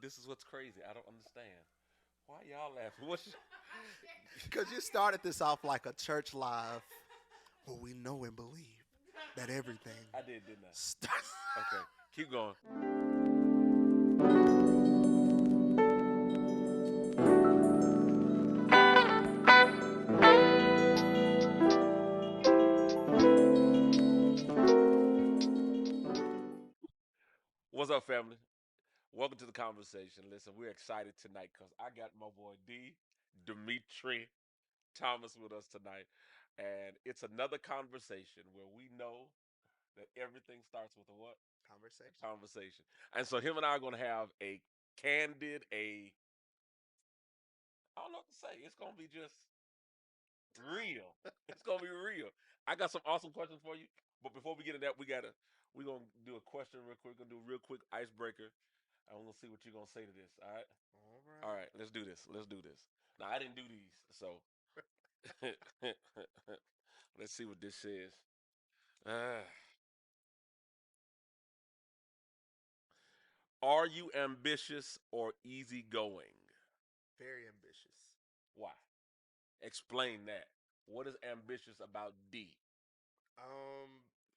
this is what's crazy. I don't understand. Why y'all laughing? What's Because you started this off like a church live. Well, we know and believe that everything I did, didn't starts. I? Okay, keep going. What's up, family? Welcome to the conversation. Listen, we're excited tonight because I got my boy Dimitri Thomas with us tonight, and it's another conversation where we know that everything starts with a what? A Conversation. conversation. And so him and I are going to have a candid, a I don't know what to say. It's going to be just real. It's going to be real. I got some awesome questions for you, but before we get into that, we're going to do a question real quick. We're going to do a real quick icebreaker. I'm going to see what you're going to say to this. All right? All All right. right, let's do this. Let's do this. Now, I didn't do these, so let's see what this says. Uh, are you ambitious or easygoing? Very ambitious. Why? Explain that. What is ambitious about D?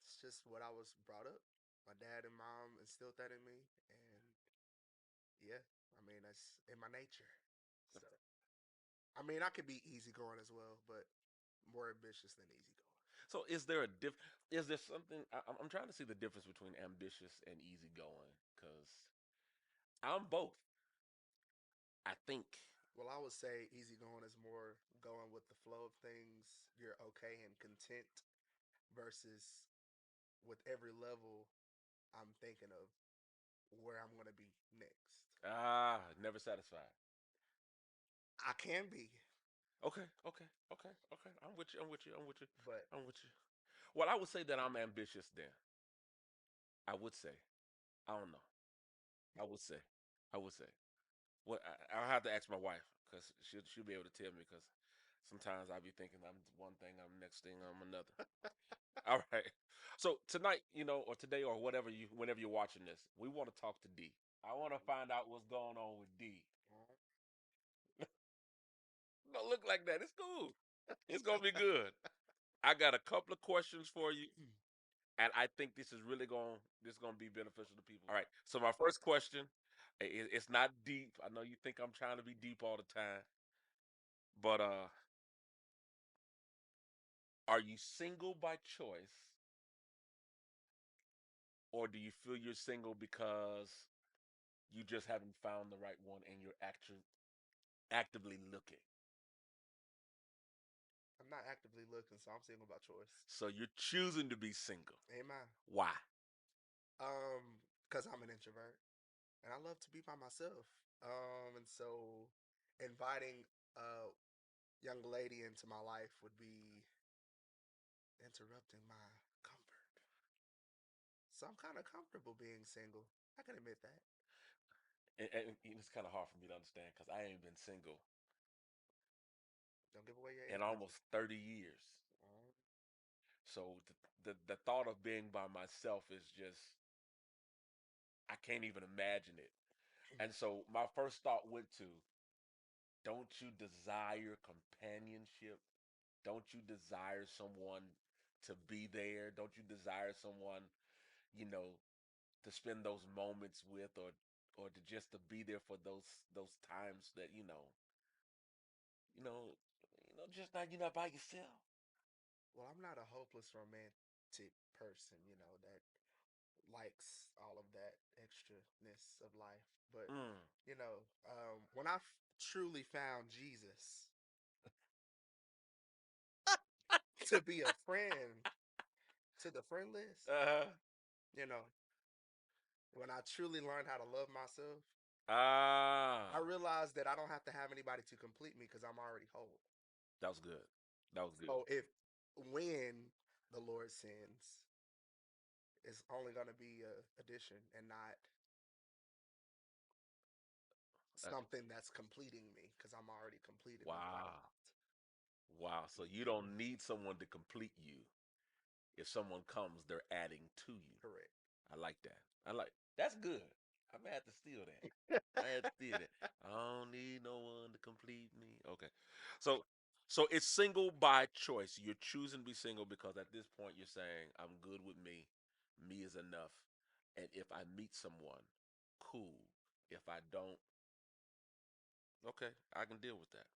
It's just what I was brought up. My dad and mom instilled that in me, and yeah, I mean that's in my nature. So I mean I could be easygoing as well, but more ambitious than easygoing. So, is there a diff? Is there something? I'm trying to see the difference between ambitious and easygoing because I'm both. I think. Well, I would say easygoing is more going with the flow of things. You're okay and content versus with every level I'm thinking of where I'm gonna be next. Never satisfied. I can be, Okay, okay, okay, okay. I'm with you. I'm with you. I'm with you. but I'm with you. Well, I would say that I'm ambitious. Then I would say. I don't know. I would say. I would say. Well, I'll have to ask my wife because she'll be able to tell me because sometimes I be thinking I'm one thing, I'm next thing, I'm another. All right. So tonight, or today, or whenever you're watching this, we want to talk to D. I want to find out what's going on with D. Don't look like that. It's cool. It's gonna be good. I got a couple of questions for you, and I think this is gonna be beneficial to people. All right. So my first question, it's not deep. I know you think I'm trying to be deep all the time, but are you single by choice, or do you feel you're single because you just haven't found the right one and you're actually actively looking? I'm not actively looking, so I'm single by choice. So you're choosing to be single. Amen. Why? Because I'm an introvert and I love to be by myself. And so inviting a young lady into my life would be interrupting my comfort. So I'm kind of comfortable being single. I can admit that. And it's kind of hard for me to understand because I ain't been single Don't give away your in age. almost 30 years. Uh, So the thought of being by myself is just, I can't even imagine it. And so my first thought went to, don't you desire companionship? Don't you desire someone to be there? Don't you desire someone, you know, to spend those moments with, or to just to be there for those times that you know, just not you're not by yourself. well, I'm not a hopeless romantic person, that likes all of that extraness of life. But, Mm. when I truly found Jesus to be a friend to the friend list, Uh-huh. you know, when I truly learned how to love myself, Ah, I realized that I don't have to have anybody to complete me because I'm already whole. that was good. That was good. So when the Lord sends, it's only going to be a addition and not Uh, something that's completing me because I'm already completed and wow. complete. Wow. So you don't need someone to complete you. If someone comes, they're adding to you. Correct. I like that. I like That's good. I'm gonna have to steal that. I had to steal that. I don't need no one to complete me. Okay, so so it's single by choice. You're choosing to be single because at this point you're saying I'm good with me. Me is enough. And if I meet someone, cool. If I don't, okay, I can deal with that.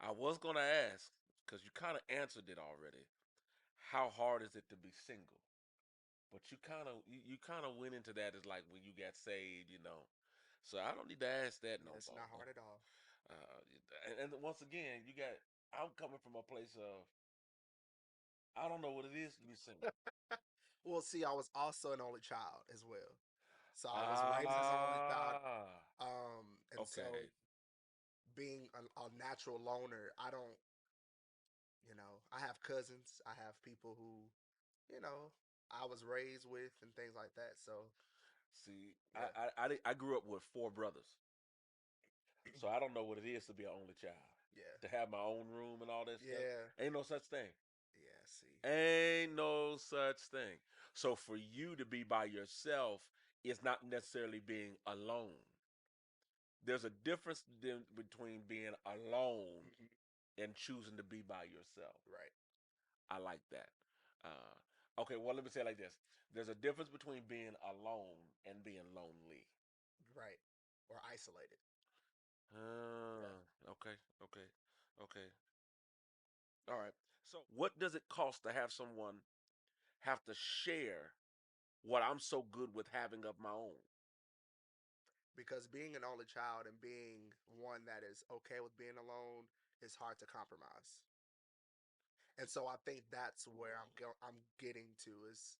I was gonna ask because you kind of answered it already. How hard is it to be single? But you kind of went into that as like when you got saved, you know. So I don't need to ask that no Yeah, it's not more. hard at all. Uh, and once again, you got. I'm coming from a place of I don't know what it is to be single. Well, see, I was also an only child as well. So I was raised as an only child. Ah, And so okay. being a natural loner, I don't, I have cousins, I have people who, you know, I was raised with and things like that. So See, yeah, I grew up with four brothers, so I don't know what it is to be an only child. yeah, To have my own room and all that stuff, yeah, ain't no such thing. yeah. See, Ain't no such thing. So for you to be by yourself is not necessarily being alone. There's a difference between being alone hmm and choosing to be by yourself. right, I like that. Okay, well, let me say it like this: there's a difference between being alone and being lonely. right, or isolated. Yeah, Okay, okay, okay. All right. So, what does it cost to have someone have to share what I'm so good with having of my own? because being an only child and being one that is okay with being alone is hard to compromise. And so I think that's where I'm getting to is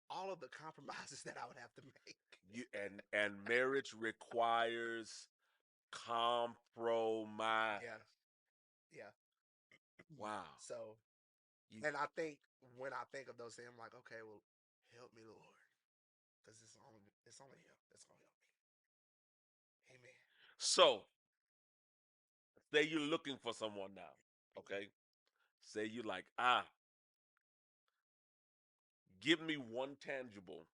all of the compromises that I would have to make. And marriage requires compromise. Yeah, yeah. Wow. So, You and I think when I think of those things, I'm like, okay, well, help me, Lord, because it's only Him that's gonna help me. Amen. so say you're looking for someone now. Mhm. Okay. Say you like give me one tangible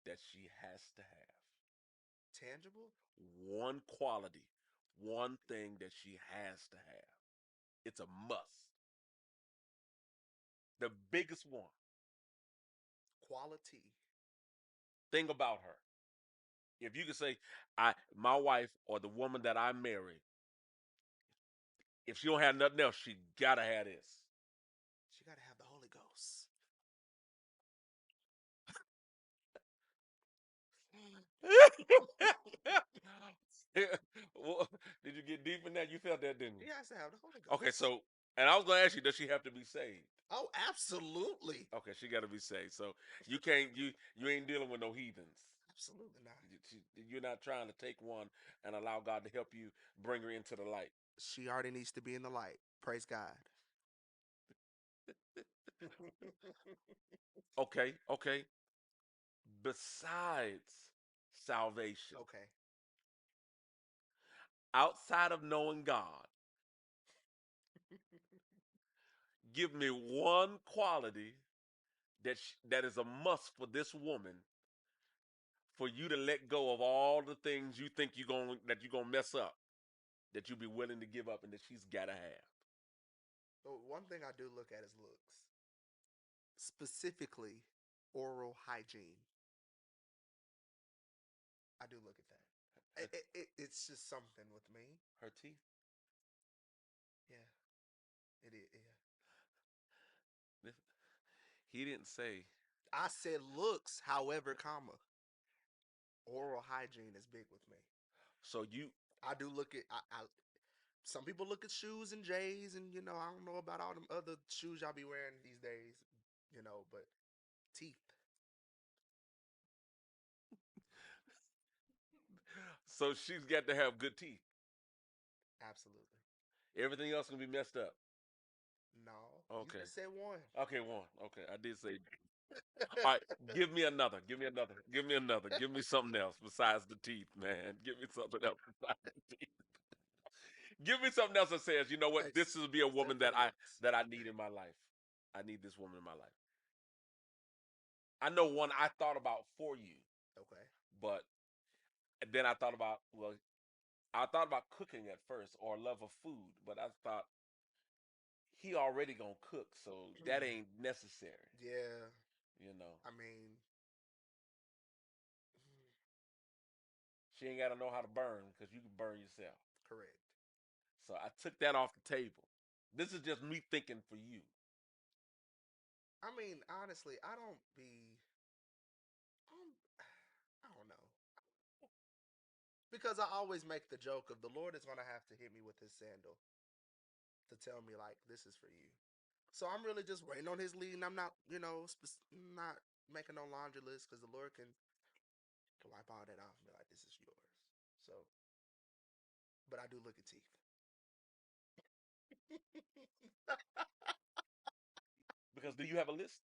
that she has to have. Tangible One quality, one thing that she has to have. It's a must. The biggest one. quality. Thing about her. If you could say, my wife or the woman that I marry, if she don't have nothing else, she gotta have this. She got to have the Holy Ghost. Well, did you get deep in that? You felt that, didn't you? She has to have the Holy Okay, Ghost. so and I was gonna ask you, does she have to be saved? Oh, absolutely, Okay, she got to be saved. So you can't you ain't dealing with no heathens. absolutely not. You're not trying to take one and allow God to help you bring her into the light. She already needs to be in the light. Praise God. Okay, okay. Besides salvation, Okay. outside of knowing God, give me one quality that is a must for this woman for you to let go of all the things you think you're gonna mess up that you be willing to give up and that she's gotta have. So one thing I do look at is looks, specifically oral hygiene. I do look at that. Her, It's just something with me. her teeth. Yeah, it is. Yeah. He didn't say. I said looks, however, comma, oral hygiene is big with me. So you I do look at. Some people look at shoes and J's, and I don't know about all them other shoes y'all be wearing these days. But teeth, so she's got to have good teeth. absolutely. Everything else can be messed up. No, you Okay. just said one. Okay, one. Okay, I did say. All right, give me another. Give me another. Give me another. Give me something else besides the teeth, man. Give me something else besides the teeth. Give me something else that says, you know what, this is be a woman Acceptance. that I need in my life. I need this woman in my life. I know one I thought about for you. Okay. But then I thought about, well, I thought about cooking at first or love of food, but I thought he already gonna cook, so that ain't necessary. Yeah, You know, I mean, she ain't gotta know how to burn because you can burn yourself. correct. So I took that off the table. This is just me thinking for you. I mean, honestly, I don't, I don't know. Because I always make the joke of the Lord is going to have to hit me with his sandal to tell me, like, this is for you. So I'm really just waiting on his lead, and I'm not, not making no laundry list because the Lord can wipe all that off and be like, this is yours. So, but I do look at teeth. Because do you have a list?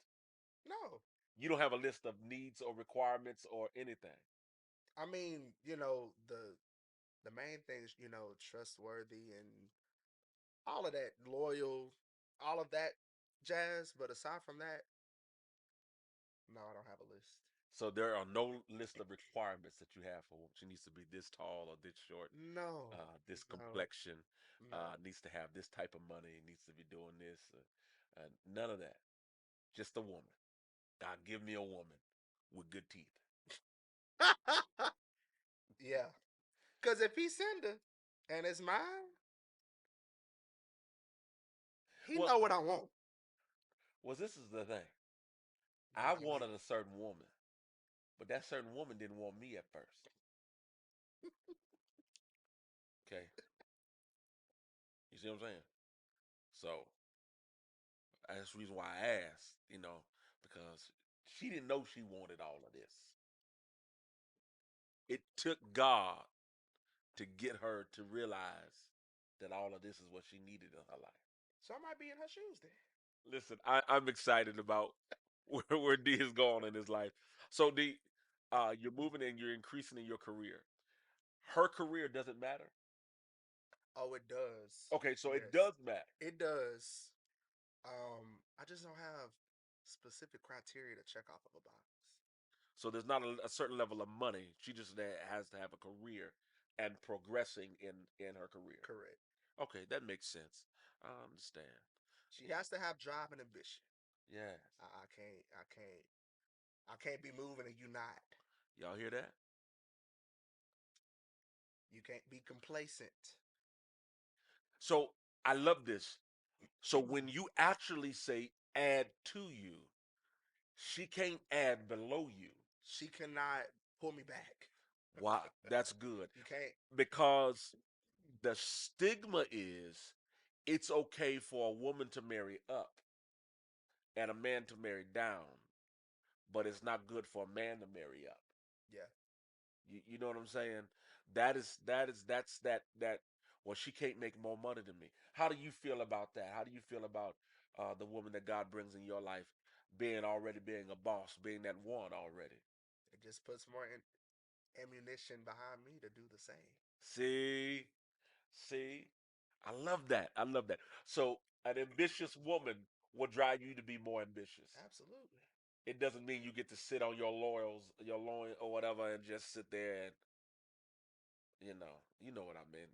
No, You don't have a list of needs or requirements or anything. I mean, the main things, trustworthy and all of that, loyal, all of that jazz. But aside from that, no, I don't have a list. So there are no list of requirements that you have for she needs to be this tall or this short, No, this no, complexion, no. needs to have this type of money, needs to be doing this, none of that. Just a woman. God, give me a woman with good teeth. Yeah, because if he send her and it's mine, he Well, know what I want. this is the thing. But I I don't get. wanted a certain woman, but that certain woman didn't want me at first. Okay, you see what I'm saying? So that's the reason why I asked, because she didn't know she wanted all of this. It took God to get her to realize that all of this is what she needed in her life. So I might be in her shoes then. Listen, I'm excited about where D is going in his life. So D, you're moving and you're increasing in your career. Her career doesn't matter. Oh, it does. Okay, so it Yes, does matter. it does. I just don't have specific criteria to check off of a box. So there's not a certain level of money. She just has to have a career and progressing in her career. Correct. Okay, that makes sense. I understand. She has to have drive and ambition. Yes. I can't. I can't be moving and you not. Y'all hear that? You can't be complacent. So I love this. So when you actually say add to you, she can't add below you. She cannot pull me back. Wow, that's good. You can't. Because the stigma is it's okay for a woman to marry up and a man to marry down, but it's not good for a man to marry up. Yeah. You know what I'm saying? That's that. Well, she can't make more money than me. How do you feel about that? How do you feel about the woman that God brings in your life being a boss, being that one already? It just puts more ammunition behind me to do the same. See, see, I love that. I love that. So an ambitious woman will drive you to be more ambitious. Absolutely. It doesn't mean you get to sit on your laurels, your loin or whatever, and just sit there and you know what I mean.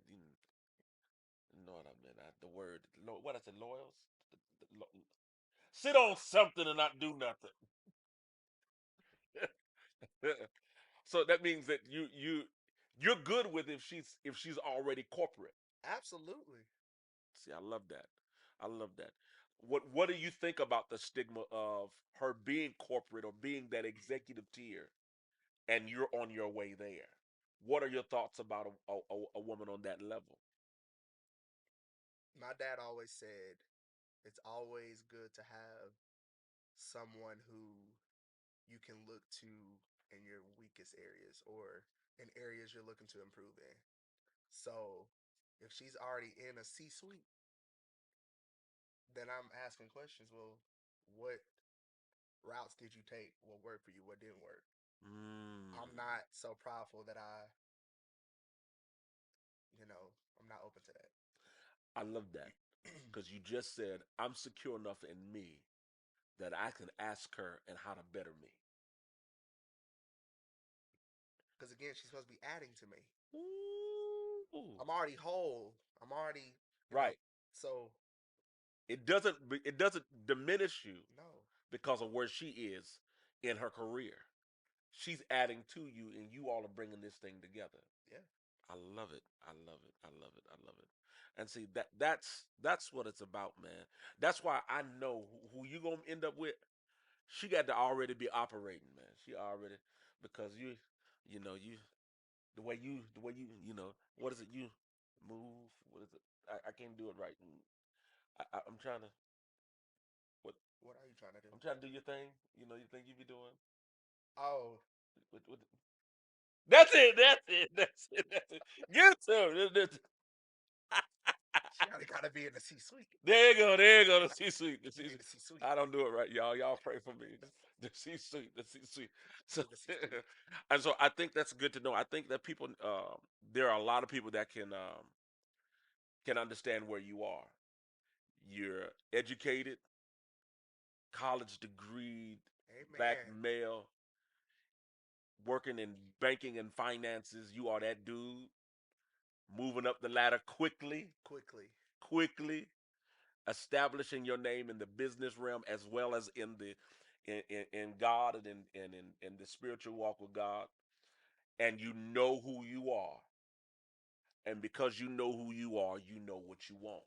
You know what I mean. The word, what I said, loyals. Sit on something and not do nothing. So that means that you're good with if she's already corporate. Absolutely. See, I love that. I love that. What do you think about the stigma of her being corporate or being that executive tier and you're on your way there? What are your thoughts about a woman on that level? My dad always said it's always good to have someone who you can look to in your weakest areas or in areas you're looking to improve in. So if she's already in a C suite, then I'm asking questions. Well, what routes did you take? What worked for you? What didn't work? Mm, I'm not so prideful that I'm not open to that. I love that because you just said I'm secure enough in me that I can ask her and how to better me. Because again, she's supposed to be adding to me. Ooh. I'm already whole. I'm already, you know. Right. So It doesn't diminish you no, because of where she is in her career. She's adding to you, and you all are bringing this thing together. yeah, I love it. I love it. I love it. I love it. And see that's what it's about, man. That's why I know who you gonna end up with. She got to already be operating, man. She already because you know you the way you what is it you move? What is it? I can't do it right. I'm trying to what what are you trying to do? I'm trying to do your thing. You think you be doing. Oh, What, that's it. That's it. That's it. That's it. Give it to him. she gotta be in the C-suite. There you go. There you go. The C suite. The You C need suite. a C-suite. I don't do it right, y'all. Y'all pray for me. The C suite. The C suite. You So, need a C-suite. and so I think that's good to know. I think that people, there are a lot of people that can understand where you are. You're educated, college degree, black Amen. male, working in banking and finances. You are that dude moving up the ladder quickly, Quickly. quickly establishing your name in the business realm as well as in God and in the spiritual walk with God, and you know who you are, and because you know who you are, you know what you want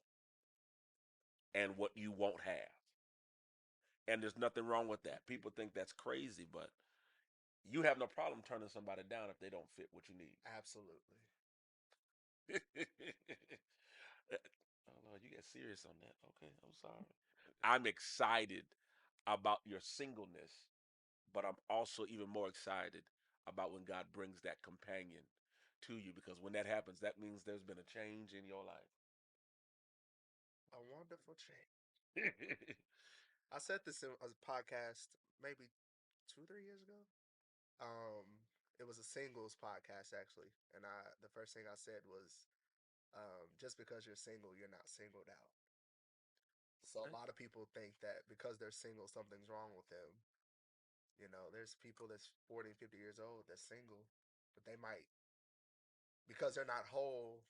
and what you won't have, and there's nothing wrong with that. People think that's crazy, but you have no problem turning somebody down if they don't fit what you need. Absolutely. Oh Lord, you get serious on that. Okay, I'm sorry. I'm excited about your singleness, but I'm also even more excited about when God brings that companion to you because when that happens, that means there's been a change in your life. A wonderful change. I said this in a podcast maybe 2, 3 years ago. It was a singles podcast actually, and the first thing I said was, just because you're single, you're not singled out. So a Okay. lot of people think that because they're single, something's wrong with them. There's people that's 40 and 50 years old that's single, but they might, because they're not whole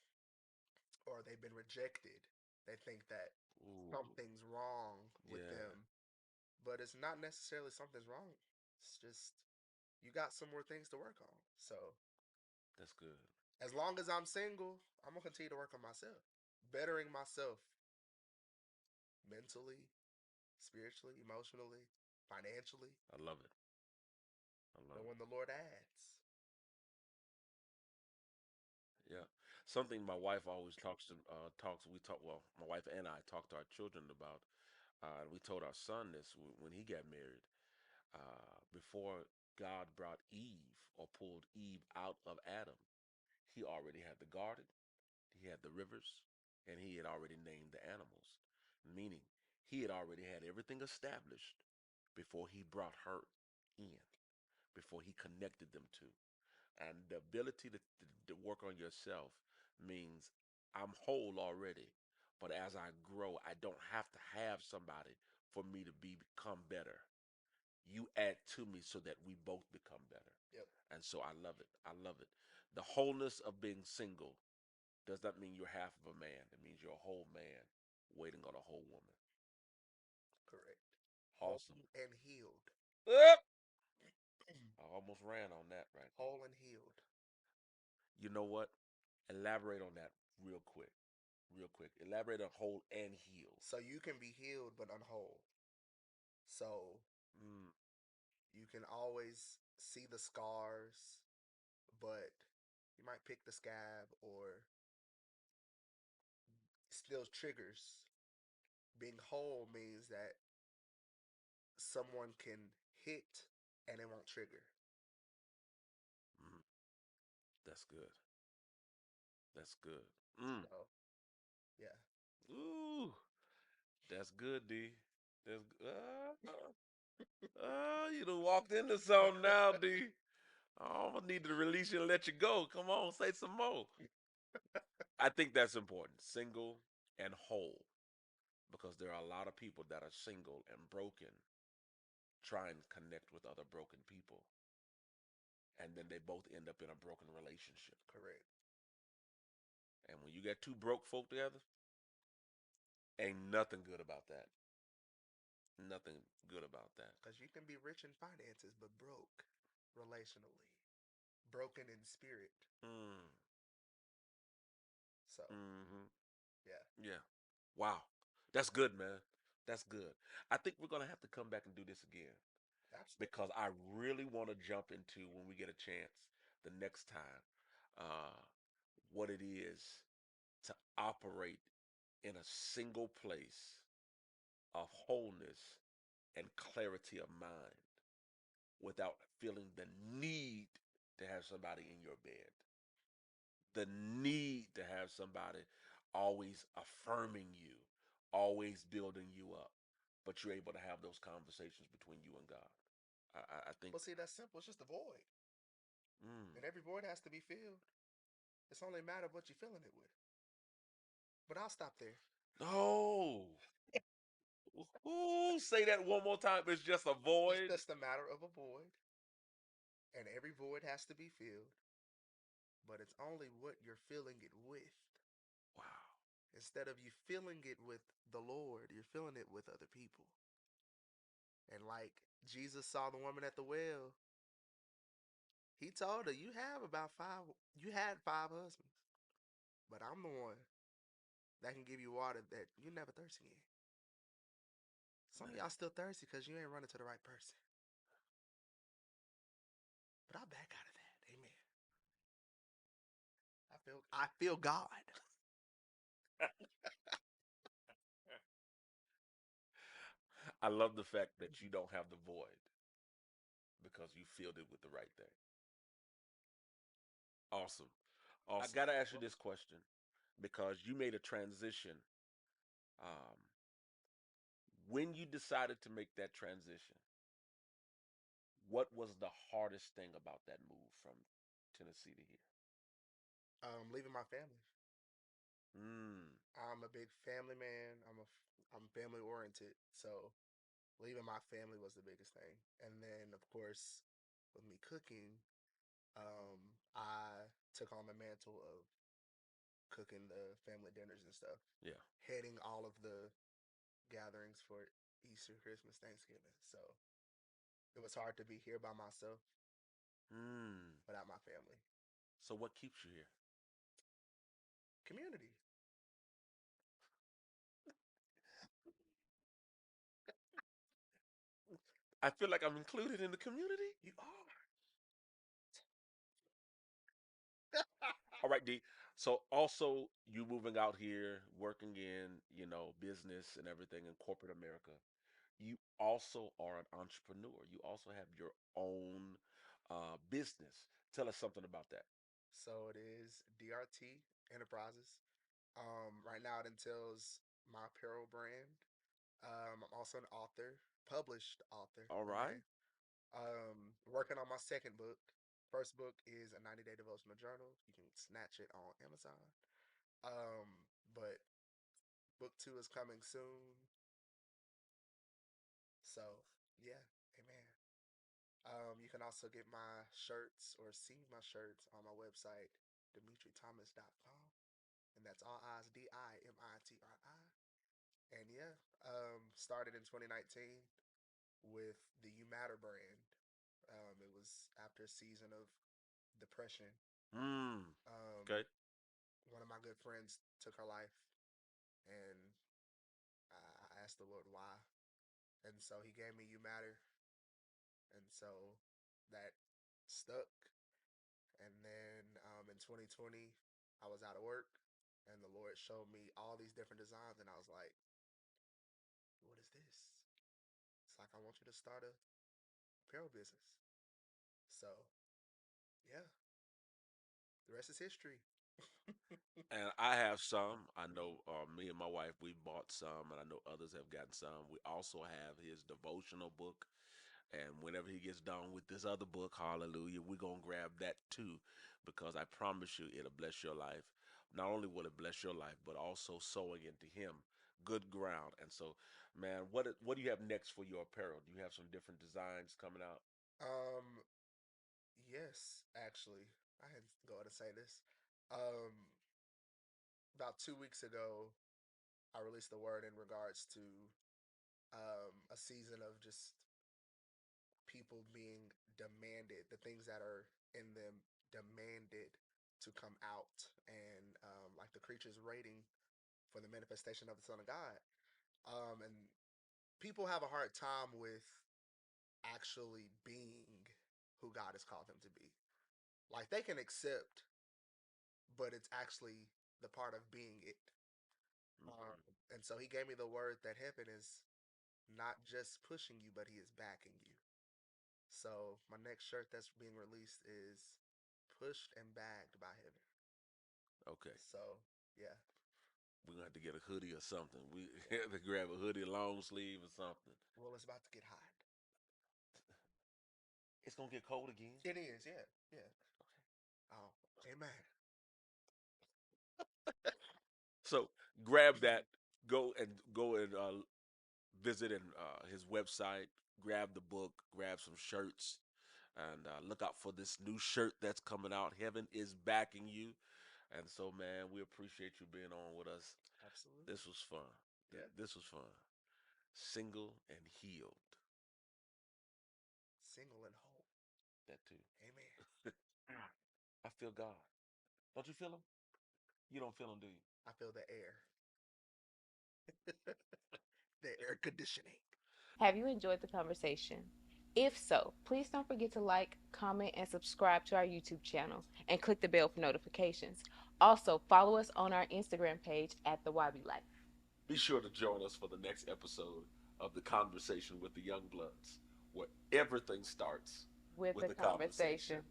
or they've been rejected, they think that Ooh, something's wrong with yeah, them. But it's not necessarily something's wrong. It's just you got some more things to work on. So that's good. as long as I'm single, I'm gonna continue to work on myself, bettering myself mentally, spiritually, emotionally, financially. I love it. I love So when it. the Lord adds, Yeah, something my wife always talks. We talk. Well, my wife and I talk to our children about. We told our son this when he got married. Before God brought Eve or pulled Eve out of Adam, he already had the garden, he had the rivers, and he had already named the animals. Meaning, he had already had everything established before he brought her in, before he connected them to. And the ability to work on yourself means I'm whole already, but as I grow, I don't have to have somebody for me to become better. You add to me so that we both become better. yep, And so I love it. I love it. The wholeness of being single does not mean you're half of a man. It means you're a whole man waiting on a whole woman. correct. Whole Awesome. and healed. Yep. I almost ran on that right there. Whole and healed. You know what? Elaborate on that real quick. Real quick. Elaborate on whole and healed. So you can be healed but unwhole. So Mm, you can always see the scars, but you might pick the scab or still triggers. Being whole means that someone can hit and it won't trigger. mm, that's good. That's good. Mm. So yeah, Ooh, that's good, D. That's you done walked into something now, D. I'm gonna need to release you and let you go. Come on, say some more. I think that's important. Single and whole, because there are a lot of people that are single and broken, trying to connect with other broken people, and then they both end up in a broken relationship. Correct. And when you got two broke folk together, ain't nothing good about that. Nothing good about that. Because you can be rich in finances, but broke relationally, broken in spirit. Mm, So, hmm yeah, Yeah. Wow. That's good, man. That's good. I think we're gonna have to come back and do this again absolutely. because I really want to jump into when we get a chance the next time uh, what it is to operate in a single place of wholeness and clarity of mind without feeling the need to have somebody in your bed, the need to have somebody always affirming you, always building you up, but you're able to have those conversations between you and God. I think. Well, see, that's simple. It's just a void. Mm, And every void has to be filled. It's only a matter of what you're filling it with. But I'll stop there. no. Ooh, say that one more time. It's just a It's void. just a matter of a void. And every void has to be filled. But it's only what you're filling it with. Wow. Instead of you filling it with the Lord, you're filling it with other people. And like Jesus saw the woman at the well, he told her, you had five husbands, but I'm the one that can give you water that you never thirsty again. Some of Man. y'all still thirsty because you ain't running to the right person. But I'll back out of that. Amen. I feel God. I love the fact that you don't have the void because you filled it with the right thing. Awesome. I Awesome. got to ask you this question because you made a transition. Um, when you decided to make that transition, what was the hardest thing about that move from Tennessee to here? Leaving my family. Mm, I'm a big family man. I'm family oriented. So leaving my family was the biggest thing. And then of course, with me cooking, I took on the mantle of cooking the family dinners and stuff, yeah. heading all of the gatherings for Easter, Christmas, Thanksgiving. So it was hard to be here by myself Mm. without my family. So what keeps you here? Community. I feel like I'm included in the community. You are. All right, D. So also you moving out here, working in, business and everything in corporate America. You also are an entrepreneur. You also have your own business. Tell us something about that. So it is DRT Enterprises. Right now it entails my apparel brand. I'm also an author, published author. All right. Amen. Working on my second book. First book is a 90-day devotional journal. You can snatch it on Amazon. But book two is coming soon. So yeah, amen. You can also get my shirts or see my shirts on my website, DimitriThomas.com. And that's all eyes DIMITRI. And yeah, started in 2019 with the You Matter brand. It was after a season of depression. Mm. Um, Okay. One of my good friends took her life, and I asked the Lord why. And so he gave me You Matter. And so that stuck. And then in 2020, I was out of work, and the Lord showed me all these different designs, and I was like, what is this? It's like, I want you to start a apparel business. So, yeah, the rest is history. And I have some. I know me and my wife, we bought some, and I know others have gotten some. We also have his devotional book. And whenever he gets done with this other book, hallelujah, we're going to grab that too because I promise you it'll bless your life. Not only will it bless your life, but also sowing into him good ground. And so, man, what do you have next for your apparel? Do you have some different designs coming out? Um, Yes, actually, I had to go ahead and say this. Um, about 2 weeks ago, I released the word in regards to a season of just people being demanded, the things that are in them demanded to come out, and like the creatures waiting for the manifestation of the Son of God. And people have a hard time with actually being who God has called them to be. Like they can accept, but it's actually the part of being it. Um, Mm-hmm. and so he gave me the word that heaven is not just pushing you, but he is backing you. So my next shirt that's being released is pushed and bagged by heaven. Okay. So yeah, We're gonna have to get a hoodie or something. We yeah. have to grab a hoodie, long sleeve or something. Well, it's about to get hot. It's gonna get cold again. It is, yeah, yeah. Oh, amen. So grab that. Go and visit his website. Grab the book. Grab some shirts, and look out for this new shirt that's coming out. Heaven is backing you, and so man, we appreciate you being on with us. Absolutely. This was fun. Yeah. This was fun. Single and healed. Single and whole. That too. Amen. I feel God. Don't you feel him? You don't feel him, do you? I feel the air, the air conditioning. Have you enjoyed the conversation? If so, please don't forget to like, comment, and subscribe to our YouTube channel and click the bell for notifications. Also, follow us on our Instagram page at The YB Life. Be sure to join us for the next episode of The Conversation with the Youngbloods, where everything starts With with the a conversation. conversation.